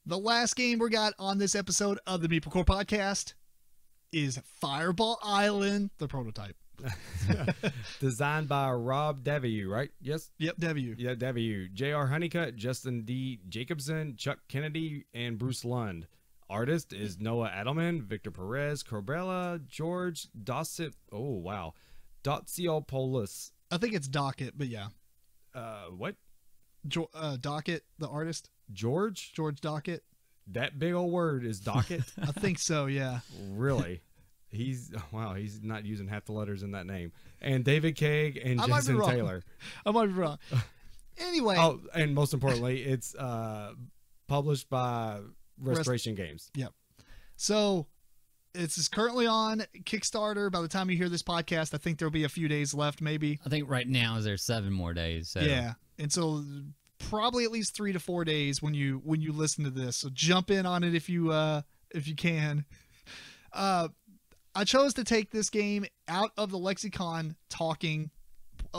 The last game we got on this episode of the MeepleCore podcast is Fireball Island, the prototype. Designed by Rob Daviau, right? Yes? Yep, Daviau. Yeah, Daviau. J.R. Honeycutt, Justin D. Jacobson, Chuck Kennedy, and Bruce Lund. Artist is Noah Adelman, Victor Pérez, Corbella, George Doutsiopoulos. I think it's Docket, but yeah. What? Docket, the artist. George Docket. That big old word is Docket? I think so, yeah. Really? He's not using half the letters in that name. And David Kegg and Jason Taylor. I might be wrong. Anyway. Oh, and most importantly, it's published by Restoration Games. Yep. So it's currently on Kickstarter. By the time you hear this podcast, I think there'll be a few days left, maybe. I think right now there's 7 more days. So. Yeah. And so probably at least 3 to 4 days when you listen to this. So jump in on it if you can. I chose to take this game out of the lexicon talking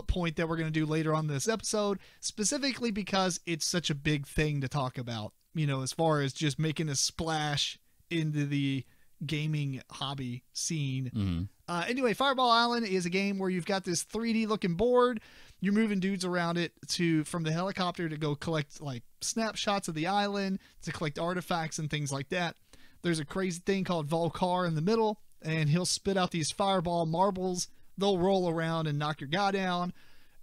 point that we're going to do later on this episode, specifically because it's such a big thing to talk about, you know, as far as just making a splash into the gaming hobby scene. Mm-hmm. Anyway, Fireball Island is a game where you've got this 3D looking board. You're moving dudes around it from the helicopter to go collect like snapshots of the island, to collect artifacts and things like that. There's a crazy thing called Vulkar in the middle, and he'll spit out these fireball marbles. They'll roll around and knock your guy down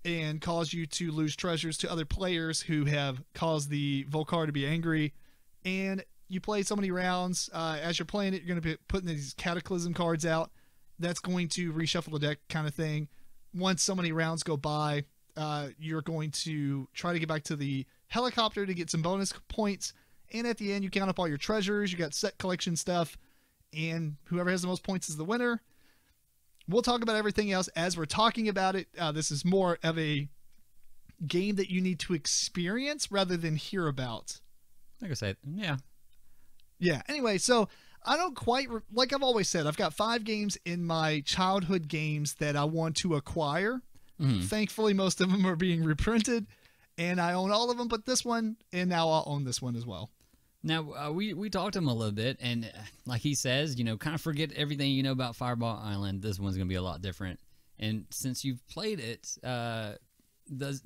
and cause you to lose treasures to other players who have caused the Vulkar to be angry. And you play so many rounds. As you're playing it, you're going to be putting these Cataclysm cards out. That's going to reshuffle the deck kind of thing. Once so many rounds go by, you're going to try to get back to the helicopter to get some bonus points. And at the end, you count up all your treasures. You got set collection stuff. And whoever has the most points is the winner. We'll talk about everything else as we're talking about it. This is more of a game that you need to experience rather than hear about. Like I said, yeah. Yeah. Anyway, so I don't quite, like I've always said, I've got 5 games in my childhood games that I want to acquire. Mm-hmm. Thankfully, most of them are being reprinted, and I own all of them but this one, and now I'll own this one as well. Now, we talked to him a little bit, and like he says, you know, kind of forget everything you know about Fireball Island. This one's going to be a lot different. And since you've played it, does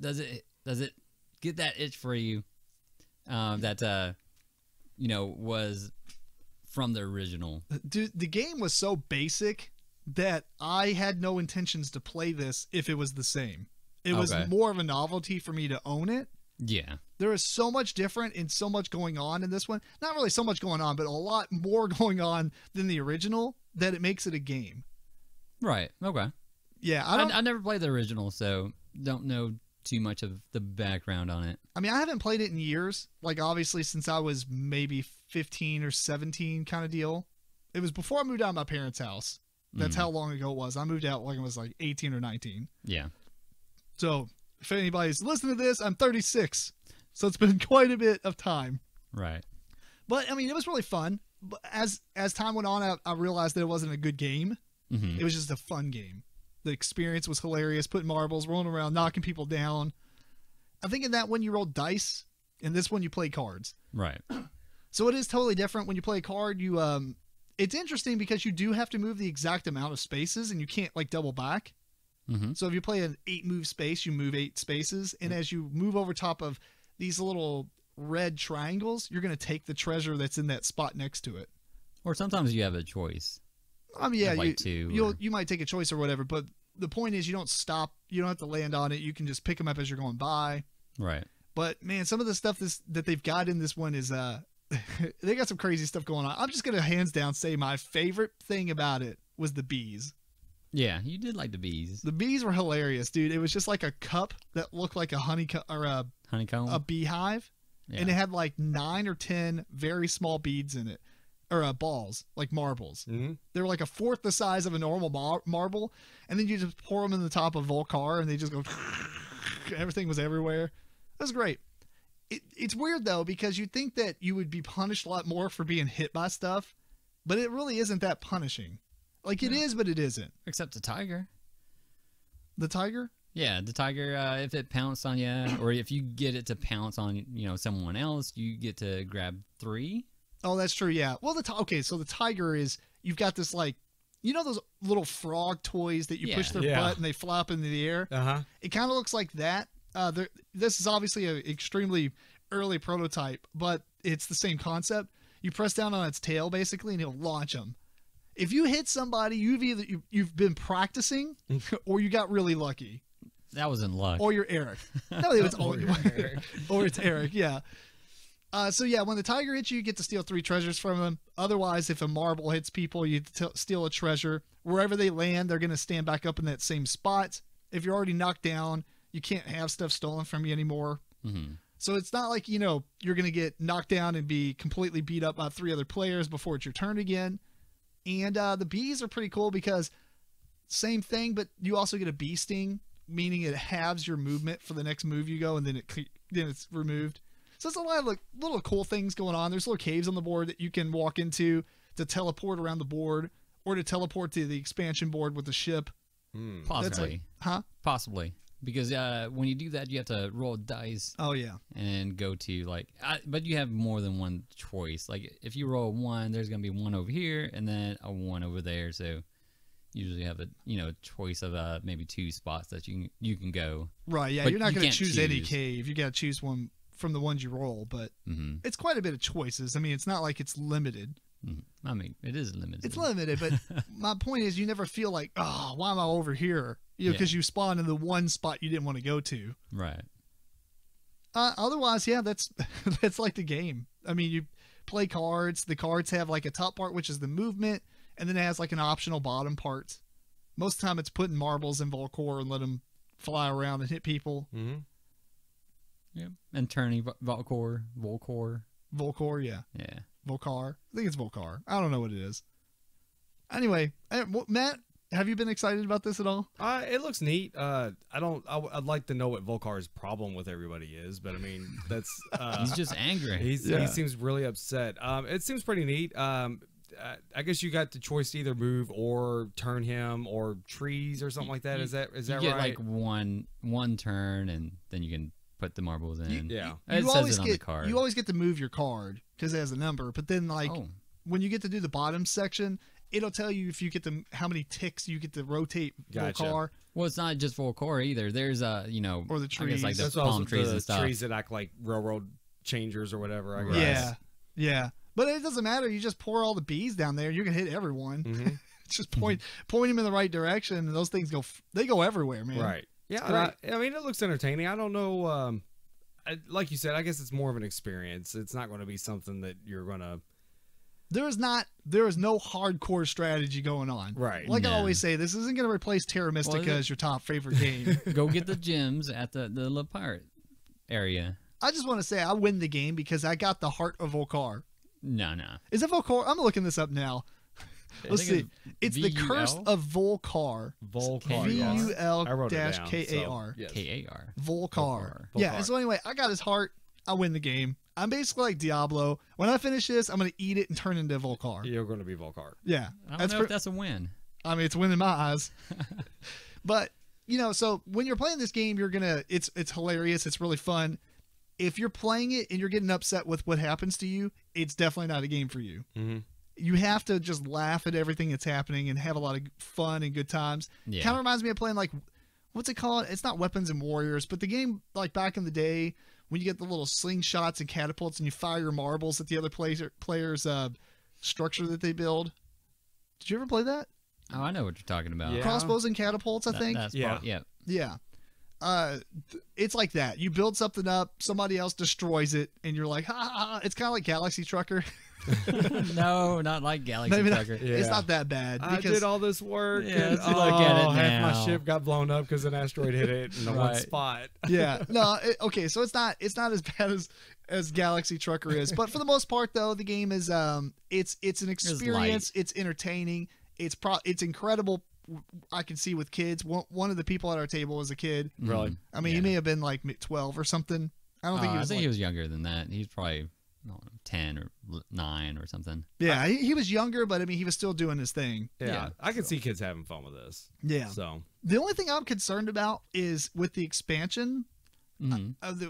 it get that itch for you that, you know, was from the original? Dude, the game was so basic that I had no intentions to play this if it was the same. It was more of a novelty for me to own it. Yeah. There is so much different and so much going on in this one. Not really so much going on, but a lot more going on than the original that it makes it a game. Right. Okay. Yeah. I never played the original, so don't know too much of the background on it. I mean, I haven't played it in years. Like, obviously, since I was maybe 15 or 17 kind of deal. It was before I moved out of my parents' house. That's how long ago it was. I moved out when I was like 18 or 19. Yeah. So if anybody's listening to this, I'm 36. So it's been quite a bit of time. Right. But, I mean, it was really fun. But as time went on, I realized that it wasn't a good game. Mm-hmm. It was just a fun game. The experience was hilarious. Putting marbles, rolling around, knocking people down. I think in that one you rolled dice. In this one you play cards. Right. So it is totally different. When you play a card, you it's interesting because you do have to move the exact amount of spaces, and you can't like double back. Mm-hmm. So if you play an 8-move space, you move 8 spaces, and as you move over top of these little red triangles, you're going to take the treasure that's in that spot next to it. Or sometimes you have a choice. I mean, yeah, like you might take a choice or whatever, but the point is you don't stop. You don't have to land on it. You can just pick them up as you're going by. Right. But man, some of the stuff that they've got in this one is they got some crazy stuff going on. I'm just going to hands down say my favorite thing about it was the bees. Yeah, you did like the bees. The bees were hilarious, dude. It was just like a cup that looked like a honeycomb or honeycomb, a beehive, and it had like 9 or 10 very small beads in it, or balls, like marbles. Mm-hmm. They were like a fourth the size of a normal marble, and then you just pour them in the top of Vulkar, and they just go. Everything was everywhere. It was great. It's weird though, because you'd think that you would be punished a lot more for being hit by stuff, but it really isn't that punishing. Like it is, but it isn't. Except the tiger. The tiger? Yeah, the tiger, if it pounced on you, or if you get it to pounce on, someone else, you get to grab 3. Oh, that's true. Yeah. Well, okay. So the tiger is, you've got this like, those little frog toys that you push their butt and they fly up into the air. It kind of looks like that. This is obviously an extremely early prototype, but it's the same concept. You press down on its tail basically, and it'll launch them. If you hit somebody, you've been practicing, or you got really lucky. That was in luck. Or you're Eric. No, it's or it's Eric. Yeah. So yeah, when the tiger hits you, you get to steal 3 treasures from them. Otherwise, if a marble hits people, you steal a treasure. Wherever they land, they're going to stand back up in that same spot. If you're already knocked down, you can't have stuff stolen from you anymore. Mm-hmm. So it's not like, you're going to get knocked down and be completely beat up by 3 other players before it's your turn again. And the bees are pretty cool because same thing, but you also get a bee sting, meaning it halves your movement for the next move you go, and then it's removed. So it's a lot of little cool things going on. There's little caves on the board that you can walk into to teleport around the board, or to teleport to the expansion board with the ship. Possibly. Possibly. Because when you do that, you have to roll dice. Oh, yeah. And go to, but you have more than one choice. Like, if you roll 1, there's going to be 1 over here, and then a 1 over there. So you usually have a choice of maybe 2 spots that you can go. Right, yeah. But you're not going to choose any choose. cave. You got to choose one from the ones you roll, but it's quite a bit of choices. I mean, it's not like it's limited. I mean, it is limited. It's limited, but my point is you never feel like, oh, why am I over here? Because you spawn in the one spot you didn't want to go to. Right. Otherwise, yeah, that's like the game. I mean, you play cards. The cards have like a top part, which is the movement, and then it has like an optional bottom part. Most of the time it's putting marbles in Vulkar and let them fly around and hit people. Yeah. And turning Vulkar. Vulkar, yeah. Yeah. Vulkar. I think it's Vulkar. I don't know what it is. Anyway, Matt, have you been excited about this at all? It looks neat. I'd like to know what Vulkar's problem with everybody is, but I mean, that's he's just angry. He seems really upset. It seems pretty neat. I guess you got the choice to either move or turn him or trees or something like that. Is that you get right? Like one turn, and then you can put the marbles in. It says it on the card. You always get to move your card because it has a number, but then when you get to do the bottom section, it'll tell you if you get how many ticks you get to rotate Vulkar. Well, it's not just Vulkar either. There's or the trees, I guess like the That's palm trees and stuff. Trees that act like railroad changers or whatever. I guess. Yeah. But it doesn't matter. You just pour all the bees down there. You can hit everyone. Just point them in the right direction, and those things go everywhere, man. Right. Yeah. I mean, it looks entertaining. I don't know. Like you said, I guess it's more of an experience. It's not going to be something that you're going to. There is no hardcore strategy going on. Right. Like I always say, this isn't going to replace Terra Mystica as your top favorite game. Go get the gems at the little pirate area. I just want to say I win the game because I got the heart of Vulkar. No. Is it Vulkar? I'm looking this up now. Let's see. It's the Curse of Vulkar. Vulkar. V-U-L-K-A-R. K-A-R. Vulkar. Yeah. So anyway, I got his heart. I win the game. I'm basically like Diablo. When I finish this, I'm going to eat it and turn into Vulkar. You're going to be Vulkar. Yeah. I don't know if that's a win. I mean, it's a win in my eyes. But, so when you're playing this game, it's hilarious. It's really fun. If you're playing it and you're getting upset with what happens to you, it's definitely not a game for you. You have to just laugh at everything that's happening and have a lot of fun and good times. Yeah. Kind of reminds me of playing what's it called? It's not Weapons and Warriors, but the game like back in the day when you get the little slingshots and catapults and you fire your marbles at the other player's structure that they build. Did you ever play that? Oh, I know what you're talking about. Yeah. Crossbows and catapults, I think. Yeah. It's like that. You build something up, somebody else destroys it, and you're like, ha ha ha. It's kind of like Galaxy Trucker. No, not like Galaxy Trucker. It's not that bad. I did all this work. Yeah, and, look at it half now. my ship got blown up because an asteroid hit it in the one spot. Yeah. No. Okay. So it's not as bad as Galaxy Trucker is, but for the most part, though, the game is it's an experience. It's entertaining. It's incredible. I can see with kids. One of the people at our table was a kid. Really? I mean, he may have been like 12 or something. I don't think he was. I think he was younger than that. He's probably I don't know, 10 or 9 or something. Yeah, he was younger, but I mean, he was still doing his thing. Yeah, I can see kids having fun with this. Yeah. So The only thing I'm concerned about is with the expansion,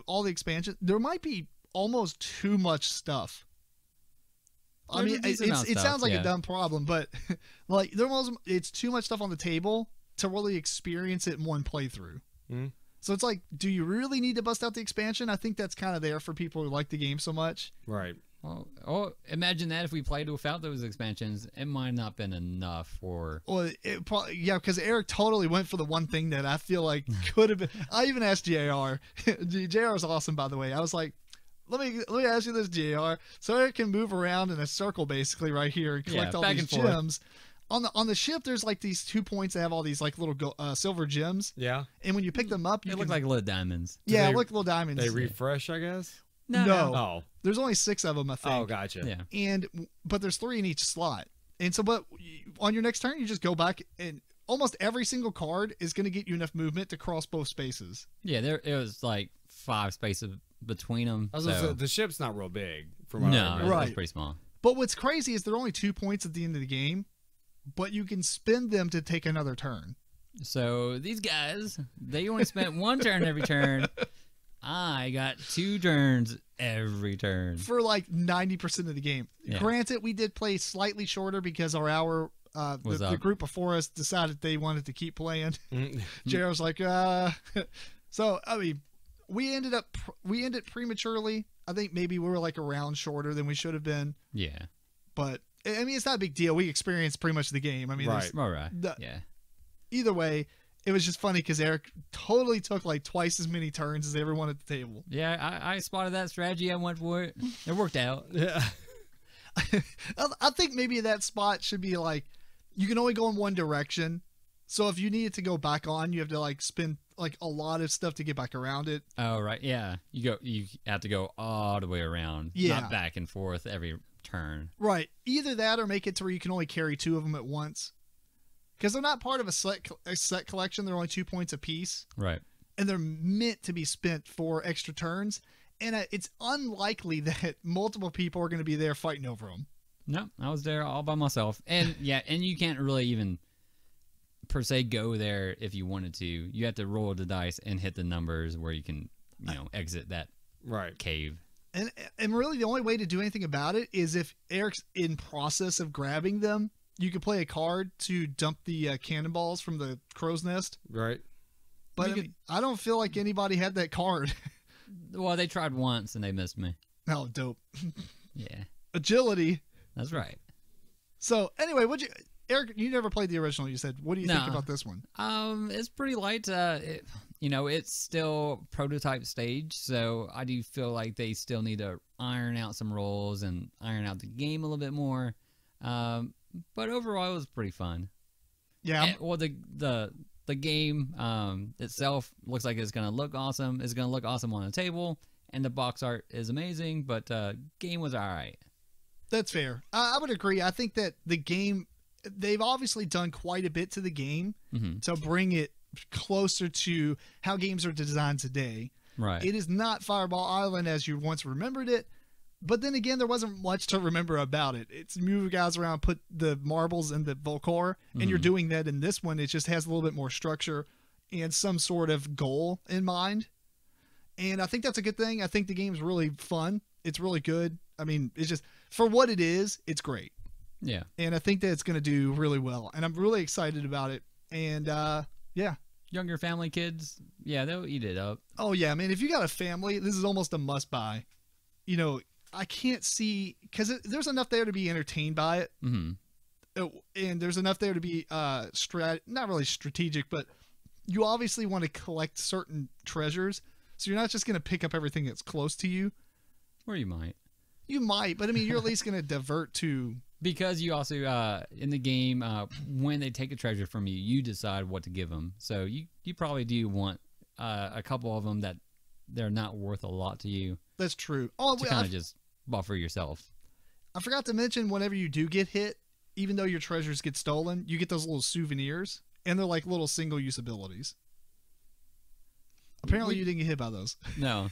all the expansion, there might be almost too much stuff. I mean, it sounds like a dumb problem, but like it's too much stuff on the table to really experience it in one playthrough. Mm-hmm. So it's like, do you really need to bust out the expansion? I think that's kind of there for people who like the game so much. right. Well, imagine that if we played without those expansions, it might not been enough for. Well, it probably, yeah, because Eric totally went for the one thing that I feel like could have been. I even asked JR. JR is awesome, by the way. I was like, let me ask you this, JR. So Eric can move around in a circle basically right here and collect all these gems. On the ship, there's like these 2 points that have all these like little silver gems. Yeah. And when you pick them up, They look like little diamonds. Yeah, look little diamonds. They refresh, I guess. No. Oh. There's only 6 of them, I think. Oh, gotcha. Yeah. But there's 3 in each slot. And so, but on your next turn, you just go back, and almost every single card is going to get you enough movement to cross both spaces. Yeah, it was like 5 spaces between them. I was gonna say, the ship's not real big. From what I No, remember. it's pretty small. But what's crazy is they're only 2 points at the end of the game, but you can spend them to take another turn. So these guys, they only spent 1 turn every turn. I got 2 turns every turn. For like 90% of the game. Yeah. Granted, we did play slightly shorter because our hour, the group before us decided they wanted to keep playing. JR was like, So, I mean, we ended prematurely. I think maybe we were like a round shorter than we should have been. Yeah. But, I mean, it's not a big deal. We experienced pretty much the game. I mean, right. All right. Yeah. Either way, it was just funny because Eric totally took like twice as many turns as everyone at the table. Yeah, I spotted that strategy. I went for it. It worked out. Yeah. I think maybe that spot should be like, you can only go in one direction. So if you need it to go back on, you have to like spend like a lot of stuff to get back around it. Oh, right. Yeah. You have to go all the way around. Yeah. Not back and forth every turn. Right. Either that or make it to where you can only carry 2 of them at once. Because they're not part of a set collection. They're only 2 points apiece. Right. And they're meant to be spent for extra turns. And it's unlikely that multiple people are going to be there fighting over them. No, I was there all by myself. And yeah, and you can't really even per se go there if you wanted to. You have to roll the dice and hit the numbers where you can, exit that cave. And really the only way to do anything about it is if Eric's in process of grabbing them, you could play a card to dump the cannonballs from the crow's nest. Right. But I don't feel like anybody had that card. Well, they tried once and they missed me. Oh, dope. Yeah. Agility. That's right. So anyway, Eric, you never played the original, you said. What do you think about this one? It's pretty light. It's still prototype stage, so I do feel like they still need to iron out some roles and iron out the game a little bit more. But overall, it was pretty fun. Yeah. The game itself looks like it's going to look awesome. It's going to look awesome on the table, and the box art is amazing, but game was all right. That's fair. I would agree. I think that the game, they've obviously done quite a bit to the game to bring it closer to how games are designed today. Right. It is not Fireball Island as you once remembered it. But then again, there wasn't much to remember about it. It's move guys around, put the marbles in the Vulkar, and you're doing that in this one. It just has a little bit more structure and some sort of goal in mind. And I think that's a good thing. I think the game's really fun. It's really good. I mean, it's just, for what it is, it's great. Yeah. And I think that it's going to do really well. And I'm really excited about it. And yeah. Younger family kids, yeah, they'll eat it up. Oh, yeah, man. If you got a family, this is almost a must-buy. I can't see, because there's enough there to be entertained by it. And there's enough there to be not really strategic, but you obviously want to collect certain treasures, so you're not just going to pick up everything that's close to you. Or you might. You might, but I mean, you're at least going to divert to... Because you also, in the game, when they take a treasure from you, you decide what to give them. So you probably do want a couple of them that they're not worth a lot to you. That's true. Oh, to kind of just buffer yourself. I forgot to mention, whenever you do get hit, even though your treasures get stolen, you get those little souvenirs, and they're like little single-use abilities. Apparently, you didn't get hit by those. No.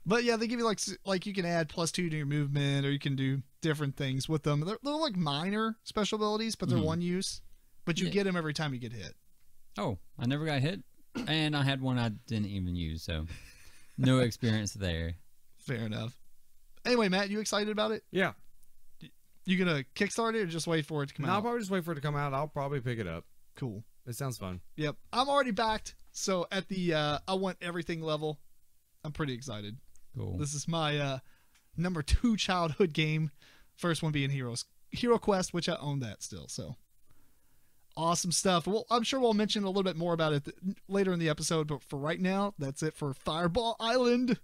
But yeah, they give you like you can add +2 to your movement, or you can do different things with them. They're like minor special abilities, but they're one use. But you get them every time you get hit. Oh, I never got hit, and I had one I didn't even use, so no experience there. Fair enough. Anyway, Matt, you excited about it? Yeah. You gonna kickstart it or just wait for it to come out? I'll probably just wait for it to come out. I'll probably pick it up. Cool. It sounds fun. Yep. I'm already backed. So at the I want everything level, I'm pretty excited. Cool. This is my number 2 childhood game. First one being Hero Quest, which I own that still. So awesome stuff. Well, I'm sure we'll mention a little bit more about it later in the episode, but for right now, that's it for Fireball Island.